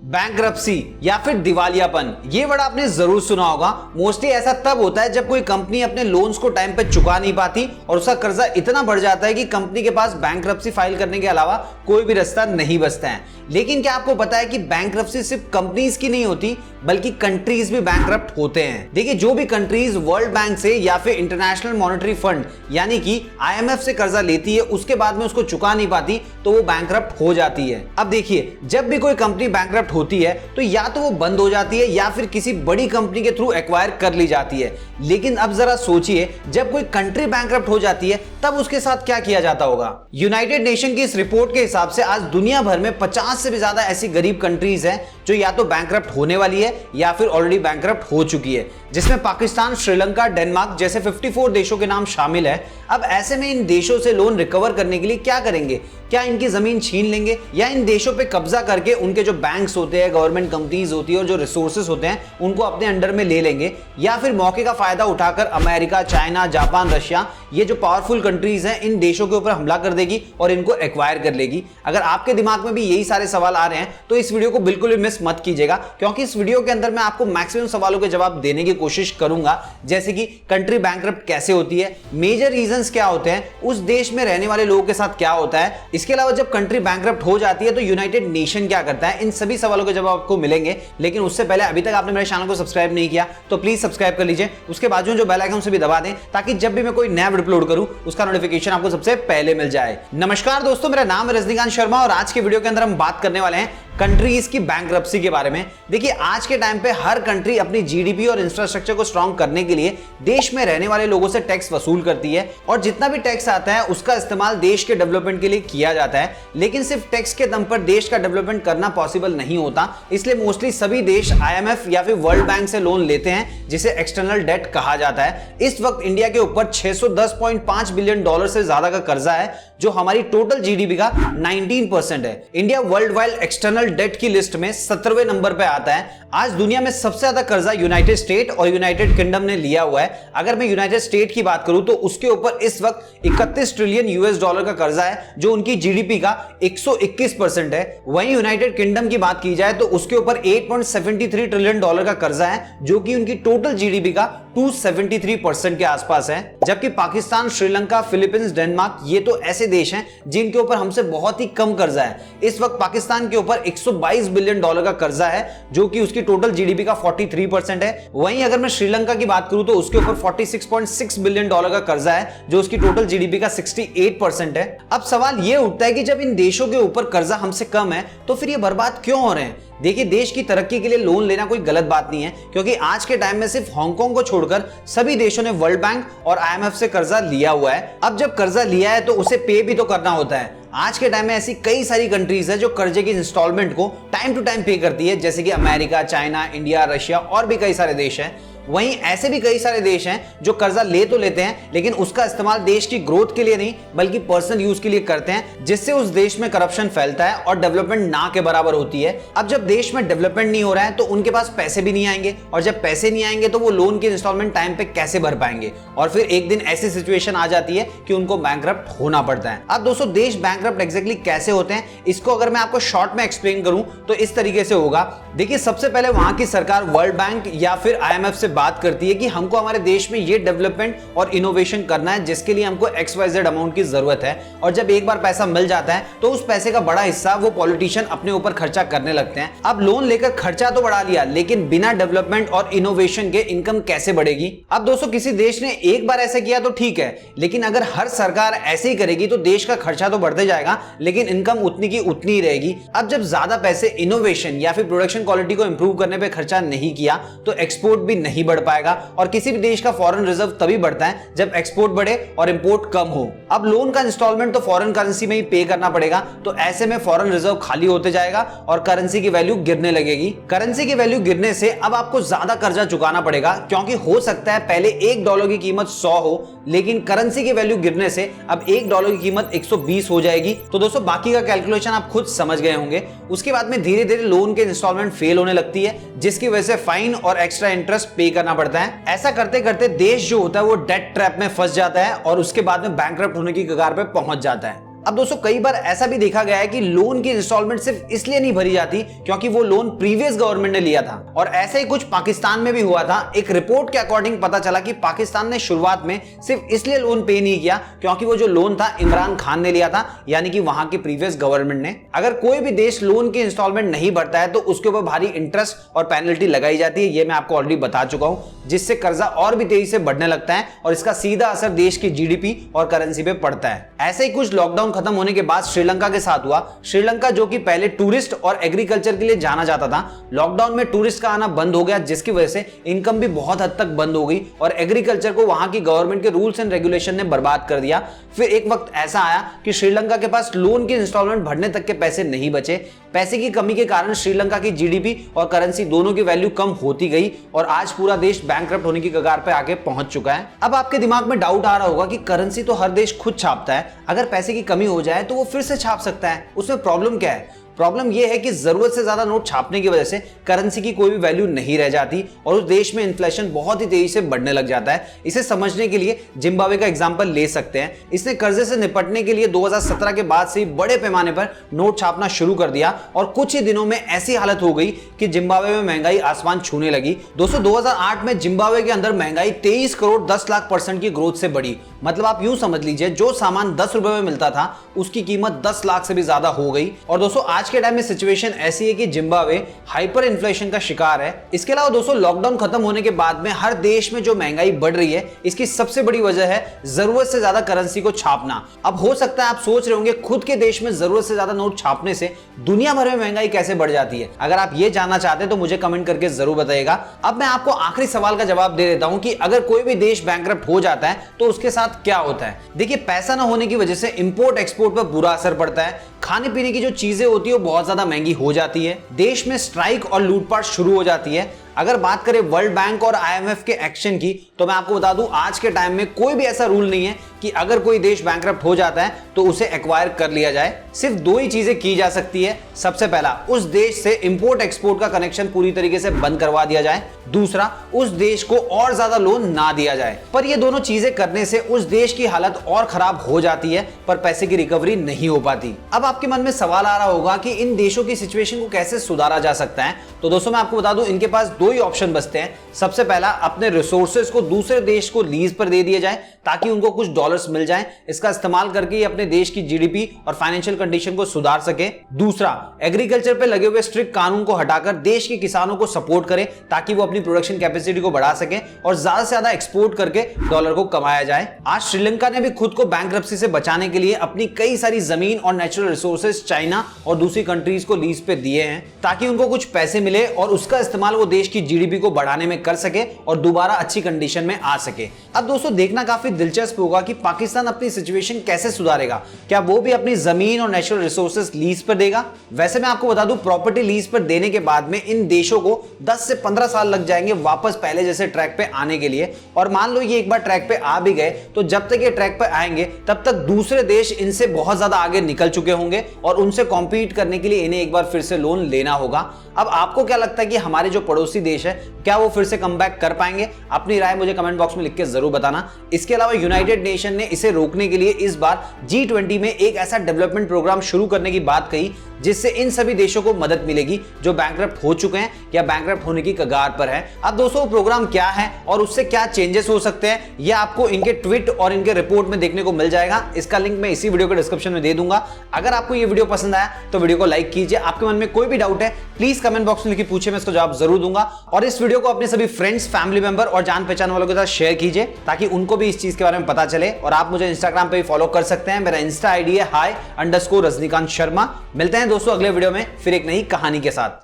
Bankruptcy या फिर दिवालियापन, ये वर्ड आपने जरूर सुना होगा। मोस्टली ऐसा तब होता है जब कोई कंपनी अपने लोन्स को टाइम पे चुका नहीं पाती और उसका कर्जा इतना बढ़ जाता है कि कंपनी के पास बैंकरप्सी फाइल करने के अलावा कोई भी रास्ता नहीं बचता है। लेकिन क्या आपको पता है कि बैंकरप्सी सिर्फ कंपनीज की नहीं होती बल्कि कंट्रीज भी बैंकरप्ट होते हैं। देखिए, जो भी कंट्रीज वर्ल्ड बैंक से या फिर इंटरनेशनल मॉनेटरी फंड यानी कि आईएमएफ से कर्जा लेती है, उसके बाद में उसको चुका नहीं पाती तो वो बैंकरप्ट हो जाती है। अब देखिए, जब भी कोई कंपनी बैंकरप्ट होती है तो या तो वो बंद हो जाती है या फिर किसी बड़ी कंपनी के थ्रू एक्वायर कर ली जाती है। लेकिन अब जरा सोचिए, जब कोई कंट्री बैंकरप्ट हो जाती है तब उसके साथ क्या किया जाता होगा। यूनाइटेड नेशन की इस रिपोर्ट के हिसाब से आज दुनिया भर में 50 से भी ज्यादा ऐसी गरीब कंट्रीज हैं जो या तो बैंकरप्ट होने वाली है या फिर ऑलरेडी बैंकरप्ट हो चुकी है, जिसमें पाकिस्तान, श्रीलंका, डेनमार्क जैसे 54 देशों के नाम शामिल है। अब ऐसे में इन देशों से लोन रिकवर करने के लिए क्या करेंगे? क्या इनकी जमीन छीन लेंगे या इन देशों पे कब्जा करके उनके जो बैंक्स होते हैं, गवर्नमेंट कंपनीज होती है और जो रिसोर्सेज होते हैं उनको अपने अंडर में ले लेंगे, या फिर मौके का फायदा उठाकर अमेरिका, चाइना, जापान, रशिया, ये जो पावरफुल कंट्रीज हैं, इन देशों के ऊपर हमला कर देगी और इनको एक्वायर कर लेगी? अगर आपके दिमाग में भी यही सारे सवाल आ रहे हैं तो इस वीडियो को बिल्कुल भी मिस मत कीजिएगा, क्योंकि इस वीडियो के अंदर मैं आपको मैक्सिमम सवालों के जवाब देने की कोशिश करूंगा। जैसे कि कंट्री बैंकरप्ट कैसे होती है, मेजर रीजंस क्या होते हैं, उस देश में रहने वाले लोगों के साथ क्या होता है, इसके अलावा जब कंट्री बैंकरप्ट हो जाती है तो यूनाइटेड नेशन क्या करता है, इन सभी सवालों के जवाब आपको मिलेंगे। लेकिन उससे पहले अभी तक आपने मेरे चैनल को सब्सक्राइब नहीं किया तो प्लीज सब्सक्राइब कर लीजिए, उसके बाजू जो बेल आइकन उसे भी दबा दें ताकि जब भी मैं कोई नया वीडियो अपलोड करूं उसका नोटिफिकेशन आपको सबसे पहले मिल जाए। नमस्कार दोस्तों, मेरा नाम है रजनीकांत शर्मा और आज के वीडियो के अंदर हम बात करने वाले हैं कंट्रीज की बैंकरप्सी के बारे में। देखिए, आज के टाइम पे हर कंट्री अपनी जीडीपी और इंफ्रास्ट्रक्चर को स्ट्रांग करने के लिए देश में रहने वाले लोगों से टैक्स वसूल करती है और जितना भी टैक्स आता है उसका इस्तेमाल देश के डेवलपमेंट के लिए किया जाता है। लेकिन सिर्फ टैक्स के दम पर देश का डेवलपमेंट करना पॉसिबल नहीं होता, इसलिए मोस्टली सभी देश आईएमएफ या फिर वर्ल्ड बैंक से लोन लेते हैं, जिसे एक्सटर्नल डेट कहा जाता है। इस वक्त इंडिया के ऊपर 610.5 बिलियन डॉलर से ज्यादा का कर्जा है, जो हमारी टोटल जीडीपी का 19% है। India world wide external debt की लिस्ट में 17वें नंबर पे आता है। आज दुनिया में सबसे ज्यादा कर्जा यूनाइटेड स्टेट और यूनाइटेड किंगडम ने लिया हुआ है। अगर मैं यूनाइटेड स्टेट की बात करूं तो उसके ऊपर इस वक्त 31 ट्रिलियन यूएस डॉलर का कर्जा है, जो उनकी जीडीपी का 121% है। वहीं यूनाइटेड किंगडम की बात की जाए तो उसके ऊपर 8.73 ट्रिलियन डॉलर का कर्जा है, जो कि उनकी टोटल जीडीपी का 273% के आसपास है। जबकि पाकिस्तान, श्रीलंका, फिलीपींस, डेनमार्क, ये तो ऐसे देश हैं जिनके ऊपर हमसे बहुत ही कम कर्जा है। इस वक्त पाकिस्तान के ऊपर 122 बिलियन डॉलर का कर्जा है, जो कि उसकी टोटल जीडीपी का 43% है। वहीं अगर मैं श्रीलंका की बात करूं तो उसके ऊपर 46.6 बिलियन डॉलर का कर्जा है, जो उसकी टोटल जीडीपी का 68% है। अब सवाल यह उठता है कि जब इन देशों के ऊपर कर्जा हमसे कम है तो फिर ये बर्बाद क्यों हो रहे हैं? देखिए, देश की तरक्की के लिए लोन लेना कोई गलत बात नहीं है, क्योंकि आज के टाइम में सिर्फ हांगकांग को छोड़कर सभी देशों ने वर्ल्ड बैंक और आईएमएफ से कर्जा लिया हुआ है। अब जब कर्जा लिया है तो उसे पे भी तो करना होता है। आज के टाइम में ऐसी कई सारी कंट्रीज है जो कर्जे की इंस्टॉलमेंट को टाइम टू टाइम पे करती है, जैसे कि अमेरिका, चाइना, इंडिया, रशिया और भी कई सारे देश हैं। वहीं ऐसे भी कई सारे देश हैं जो कर्जा ले तो लेते हैं लेकिन उसका इस्तेमाल देश की ग्रोथ के लिए नहीं बल्कि पर्सनल यूज के लिए करते हैं, जिससे उस देश में करप्शन फैलता है और डेवलपमेंट ना के बराबर होती है। अब जब देश में डेवलपमेंट नहीं हो रहा है तो उनके पास पैसे भी नहीं आएंगे, और जब पैसे नहीं आएंगे तो वो लोन की इंस्टॉलमेंट टाइम पे कैसे भर पाएंगे, और फिर एक दिन ऐसी सिचुएशन आ जाती है कि उनको बैंकरप्ट होना पड़ता है। अब दोस्तों, देश बैंकरप्ट एग्जैक्टली कैसे होते हैं, इसको अगर मैं आपको शॉर्ट में एक्सप्लेन करूं तो इस तरीके से होगा। देखिए, सबसे पहले वहां की सरकार वर्ल्ड बैंक या फिर आईएमएफ से बात करती है कि हमको हमारे देश में ये डेवलपमेंट और इनोवेशन करना है, जिसके लिए हमको XYZ अमाउंट की जरूरत है। और जब एक बार पैसा मिल जाता है तो उस पैसे का बड़ा हिस्सा वो पॉलिटिशियन अपने ऊपर खर्चा करने लगते हैं। अब लोन लेकर खर्चा तो बढ़ा लिया, लेकिन बिना डेवलपमेंट और इनोवेशन के इनकम कैसे बढ़ेगी? अब दोस्तों, किसी देश ने एक बार ऐसा किया तो ठीक है, लेकिन अगर हर सरकार ऐसे ही करेगी तो देश का खर्चा तो बढ़ते जाएगा लेकिन इनकम उतनी की उतनी ही रहेगी। अब जब ज्यादा पैसे इनोवेशन या फिर प्रोडक्शन क्वालिटी को इंप्रूव करने पे खर्चा नहीं किया तो एक्सपोर्ट भी नहीं बढ़ पाएगा, और किसी भी देश का फॉरेन रिजर्व तभी बढ़ता है जब एक्सपोर्ट बढ़े और इंपोर्ट कम हो। अब लोन का इंस्टॉलमेंट तो फॉरेन करेंसी में ही पे करना पड़ेगा, तो ऐसे में फॉरेन रिजर्व खाली होते जाएगा और करेंसी की वैल्यू गिरने लगेगी। करेंसी की वैल्यू गिरने से अब आपको ज्यादा कर्जा चुकाना पड़ेगा, क्योंकि हो सकता है पहले $1 की कीमत 100 हो, लेकिन करेंसी की वैल्यू गिरने से अब $1 की कीमत 120 हो जाएगी। तो दोस्तों, बाकी का कैलकुलेशन आप खुद समझ गए होंगे। उसके बाद में धीरे धीरे लोन के इंस्टॉलमेंट फेल होने लगती है, जिसकी वजह से फाइन और एक्स्ट्रा इंटरेस्ट पे करना पड़ता है। ऐसा करते करते देश जो होता है वो डेट ट्रैप में फंस जाता है और उसके बाद में बैंकरप्ट होने की कगार पे पहुंच जाता है। अब दोस्तों कई बार ऐसा भी देखा गया है कि लोन की इंस्टॉलमेंट सिर्फ इसलिए नहीं भरी जाती क्योंकि वो लोन प्रीवियस गवर्नमेंट ने लिया था, और ऐसा ही कुछ पाकिस्तान में भी हुआ था। एक रिपोर्ट के अकॉर्डिंग पता चला कि पाकिस्तान ने शुरुआत में सिर्फ इसलिए लोन पे नहीं किया क्योंकि वो जो लोन था इमरान खान ने लिया था, यानी कि वहां की प्रीवियस गवर्नमेंट ने। अगर कोई भी देश लोन की इंस्टॉलमेंट नहीं भरता है तो उसके ऊपर भारी इंटरेस्ट और पेनल्टी लगाई जाती है, ये मैं आपको ऑलरेडी बता चुका हूं, जिससे कर्जा और भी तेजी से बढ़ने लगता है और इसका सीधा असर देश की जीडीपी और करेंसी पे पड़ता है। ऐसे ही कुछ लॉकडाउन खत्म होने के बाद श्रीलंका के साथ हुआ। श्रीलंका जो कि पहले टूरिस्ट और एग्रीकल्चर के लिए जाना जाता था, लॉकडाउन में टूरिस्ट का आना बंद हो गया, जिसकी वजह से इनकम भी बहुत हद तक बंद हो गई और एग्रीकल्चर को वहां की गवर्नमेंट के रूल्स एंड रेगुलेशन ने बर्बाद कर दिया। फिर एक वक्त ऐसा आया कि श्रीलंका के पास लोन की इंस्टॉलमेंट भरने तक के पैसे नहीं बचे। पैसे की कमी के कारण श्रीलंका की जीडीपी और करेंसी दोनों की वैल्यू कम होती गई और आज पूरा देश बैंकक्रप्ट होने की कगार पे आके पहुंच चुका है। अब आपके दिमाग में डाउट आ रहा होगा कि करेंसी तो हर देश खुद छापता है, अगर पैसे की कमी हो जाए तो वो फिर से छाप सकता है, उसमें प्रॉब्लम क्या है? प्रॉब्लम यह है कि जरूरत से ज्यादा नोट छापने की वजह से करेंसी की कोई भी वैल्यू नहीं रह जाती और उस देश में इन्फ्लेशन बहुत ही तेजी से बढ़ने लग जाता है। इसे समझने के लिए जिम्बाब्वे का एग्जांपल ले सकते हैं। इसने कर्जे से निपटने के लिए 2017 के बाद से ही बड़े पैमाने पर नोट छापना शुरू कर दिया और कुछ ही दिनों में ऐसी हालत हो गई कि जिम्बाब्वे में महंगाई आसमान छूने लगी। दोस्तों 2008 में जिम्बाब्वे के अंदर महंगाई 23 करोड़ 10 लाख % की ग्रोथ से बढ़ी। मतलब आप यूं समझ लीजिए, जो सामान 10 रुपए में मिलता था उसकी कीमत 10 लाख से भी ज्यादा हो गई। और दोस्तों आज के टाइम में सिचुएशन ऐसी है कि जिम्बाब्वे हाइपर इन्फ्लेशन का शिकार है। इसके अलावा दोस्तों लॉकडाउन खत्म होने के बाद में हर देश में जो महंगाई बढ़ रही है, इसकी सबसे बड़ी वजह है जरूरत से ज्यादा करेंसी को छापना। अब हो सकता है आप सोच रहे होंगे खुद के देश में जरूरत से ज्यादा नोट छापने से दुनिया भर में महंगाई कैसे बढ़ जाती है। अगर आप ये जानना चाहते हैं तो मुझे कमेंट करके जरूर बताइएगा। अब मैं आपको आखिरी सवाल का जवाब दे देता हूं कि अगर कोई भी देश बैंकक्रप्ट हो जाता है तो उसके साथ क्या होता है। देखिए, पैसा ना होने की वजह से इंपोर्ट एक्सपोर्ट पर बुरा असर पड़ता है। खाने पीने की जो चीजें होती है वो बहुत ज्यादा महंगी हो जाती है। देश में स्ट्राइक और लूटपाट शुरू हो जाती है। अगर बात करें वर्ल्ड बैंक और आईएमएफ के एक्शन की, तो मैं आपको बता दूं आज के टाइम में कोई भी ऐसा रूल नहीं है कि अगर कोई देश बैंकक्रप्ट हो जाता है तो उसे एक्वायर कर लिया जाए। सिर्फ दो ही चीजें की जा सकती है। सबसे पहला, उस देश से इंपोर्ट एक्सपोर्ट का कनेक्शन पूरी तरीके से बंद करवा दिया जाए। दूसरा, उस देश को और ज्यादा लोन ना दिया जाए। पर ये दोनों चीजें करने से उस देश की हालत और खराब हो जाती है, पर पैसे की रिकवरी नहीं हो पाती। अब आपके मन में सवाल आ रहा होगा कि इन देशों की सिचुएशन को कैसे सुधारा जा सकता है। तो दोस्तों मैं आपको बता दूं, इनके पास दो ही ऑप्शन बचते हैं। सबसे पहला, अपने रिसोर्सेज को दूसरे देश को लीज पर दे दिया जाए ताकि उनको कुछ डॉलर्स मिल जाएं। इसका इस्तेमाल करके ये अपने देश की जीडीपी और फाइनेंशियल कंडीशन को सुधार सके। दूसरा, एग्रीकल्चर पे लगे हुए स्ट्रिक्ट कानून को हटाकर देश के किसानों को सपोर्ट करें ताकि वो अपनी प्रोडक्शन कैपेसिटी को बढ़ा सके और ज्यादा से ज्यादा एक्सपोर्ट करके डॉलर को कमाया जाए। आज श्रीलंका ने भी खुद को बैंकरप्सी से बचाने के लिए अपनी कई सारी जमीन और नेचुरल रिसोर्सेज चाइना और दूसरी कंट्रीज को लीज पे दिए हैं ताकि उनको कुछ पैसे मिले और उसका इस्तेमाल वो देश की जीडीपी को बढ़ाने में कर सके और दोबारा अच्छी कंडीशन में आ सके। अब दोस्तों देखना काफी दिलचस्प होगा कि पाकिस्तान अपनी सिचुएशन कैसे सुधारेगा। क्या वो भी अपनी जमीन और नेचुरल रिसोर्सेज लीज पर देगा? वैसे मैं आपको बता दूं, प्रॉपर्टी लीज पर देने के बाद में इन देशों को 10 से 15 साल लग जाएंगे वापस पहले जैसे ट्रैक पे आने के लिए। और मान लो ये एक बार ट्रैक पे आ भी गए तो जब तक ये ट्रैक पे आएंगे तब तक दूसरे देश इनसे बहुत ज्यादा आगे निकल चुके होंगे और उनसे कॉम्पीट करने के लिए इन्हें एक बार फिर से लोन लेना होगा। अब आपको क्या लगता है कि हमारे जो पड़ोसी देश है क्या वो फिर से कमबैक कर पाएंगे? अपनी राय मुझे कमेंट बॉक्स में लिख के जरूर बताना। इसके अलावा यूनाइटेड नेशन ने इसे रोकने के लिए इस बार G20 में एक ऐसा डेवलपमेंट प्रोग्राम शुरू करने की बात कही जिससे इन सभी देशों को मदद मिलेगी जो बैंकक्रप्ट हो चुके हैं या बैंकक्रप्ट होने की कगार पर है। अब दोस्तों प्रोग्राम क्या है और उससे क्या चेंजेस हो सकते हैं यह आपको इनके ट्वीट और इनके रिपोर्ट में देखने को मिल जाएगा। इसका लिंक मैं इसी वीडियो के डिस्क्रिप्शन में दे दूंगा। अगर आपको ये वीडियो पसंद आया तो वीडियो को लाइक कीजिए। आपके मन में कोई भी डाउट है प्लीज कमेंट बॉक्स में लिखिए, पूछे, मैं इसको जवाब जरूर दूंगा। और इस वीडियो को अपने सभी फ्रेंड्स, फैमिली मेंबर और जान पहचान वालों के साथ शेयर कीजिए ताकि उनको भी इस चीज के बारे में पता चले। और आप मुझे इंस्टाग्राम पे भी फॉलो कर सकते हैं। मेरा इंस्टा आईडी है hi_रजनीकांत शर्मा। मिलते हैं दोस्तों अगले वीडियो में फिर एक नई कहानी के साथ।